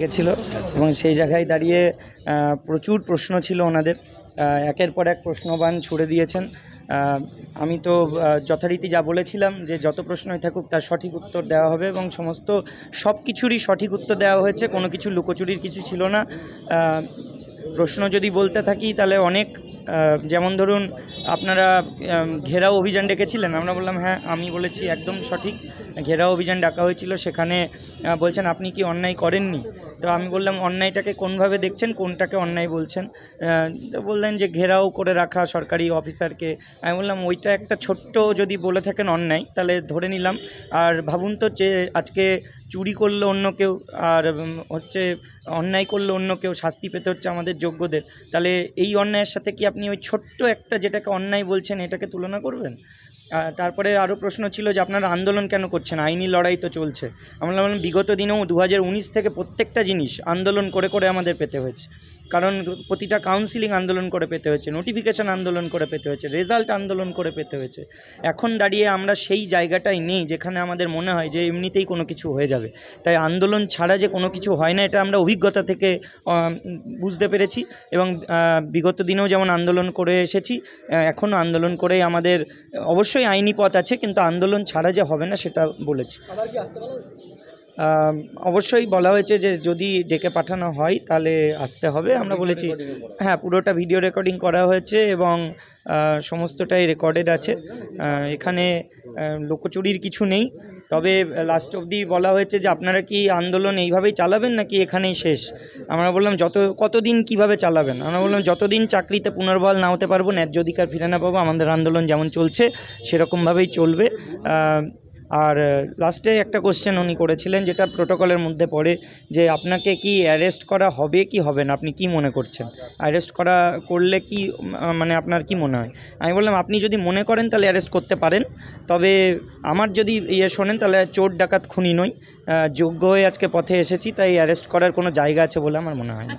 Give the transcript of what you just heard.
গেছিল এবং সেই জায়গায় দাঁড়িয়ে প্রচুর প্রশ্ন ছিল ওনাদের। একের পর এক প্রশ্নবাণ ছুড়ে দিয়েছেন। আমি তো যথারীতি যা বলেছিলাম যে যত প্রশ্নই থাকুক তার সঠিক উত্তর দেওয়া হবে এবং সব কিছুরই সঠিক উত্তর দেওয়া হয়েছে, কোনো কিছু লুকোচুরির কিছু ছিল না। প্রশ্ন যদি বলতে থাকি তাহলে অনেক, যেমন ধরুন আপনারা ঘেরাও অভিযান ডেকেছিলেন, আমরা বললাম হ্যাঁ আমি বলেছি একদম সঠিক, ঘেরাও অভিযান ডাকা হয়েছিল। সেখানে বলছেন আপনি কি অন্যায় করেননি? তো আমি বললাম অন্যায়টাকে কোনভাবে দেখছেন, কোনটাকে অন্যায় বলছেন? তো বললেন যে ঘেরাও করে রাখা সরকারি অফিসারকে। আমি বললাম ওইটা একটা ছোট্ট যদি বলে থাকেন অন্যায় তাহলে ধরে নিলাম। আর ভাবুন তো যে আজকে চুরি করলে অন্য কেউ আর হচ্ছে অন্যায় করলে অন্য কেউ শাস্তি পেতে হচ্ছে আমাদের যোগ্যদের, তাহলে এই অন্যায়ের সাথে কি আপনি ওই ছোট্ট একটা যেটাকে অন্যায় বলছেন এটাকে তুলনা করবেন? তারপরে আরও প্রশ্ন ছিল যে আপনারা আন্দোলন কেন করছেন, আইনি লড়াই তো চলছে। আমরা বললাম বিগত দিনেও 2019 থেকে প্রত্যেকটা জিনিস আন্দোলন করে করে আমাদের পেতে হয়েছে, কারণ প্রতিটা কাউন্সিলিং আন্দোলন করে পেতে হয়েছে, নোটিফিকেশান আন্দোলন করে পেতে হয়েছে, রেজাল্ট আন্দোলন করে পেতে হয়েছে। এখন দাঁড়িয়ে আমরা সেই জায়গাটাই নেই যেখানে আমাদের মনে হয় যে এমনিতেই কোনো কিছু হয়ে যাবে। তাই আন্দোলন ছাড়া যে কোনো কিছু হয় না এটা আমরা অভিজ্ঞতা থেকে বুঝতে পেরেছি এবং বিগত দিনেও যেমন আন্দোলন করে এসেছি, এখনও আন্দোলন করেই আমাদের অবশ্যই আইনি পথ আছে, কিন্তু আন্দোলন ছাড়া যে হবে না সেটা বলেছি। অবশ্যই বলা হয়েছে যে যদি ডেকে পাঠানো হয় তাহলে আসতে হবে। আমরা বলেছি হ্যাঁ, পুরোটা ভিডিও রেকর্ডিং করা হয়েছে এবং সমস্তটাই রেকর্ডেড আছে। এখানে লুকোচুরির কিছু নেই। তবে লাস্ট অবধি বলা হয়েছে যে আপনারা কি আন্দোলন এইভাবেই চালাবেন নাকি এখানেই শেষ? আমরা বললাম কতদিন কিভাবে চালাবেন? আমরা বললাম যতদিন চাকরিতে পুনর্বহাল না হতে পারবো, ন্যায্য অধিকার ফিরে না পাবো, আমাদের আন্দোলন যেমন চলছে সেরকমভাবেই চলবে। আর লাস্টে একটা কোশ্চেন উনি করেছিলেন যেটা প্রোটোকলের মধ্যে পড়ে, যে আপনাকে কি অ্যারেস্ট করা হবে কি হবে না, আপনি কি মনে করছেন? অ্যারেস্ট করলে কি মানে আপনার কি মনে হয়? আমি বললাম আপনি যদি মনে করেন তাহলে অ্যারেস্ট করতে পারেন, তবে আমার যদি শোনেন তাহলে চোর ডাকাত খুনি নই, যোগ্য হয়ে আজকে পথে এসেছি, তাই অ্যারেস্ট করার কোনো জায়গা আছে বলে আমার মনে হয় না।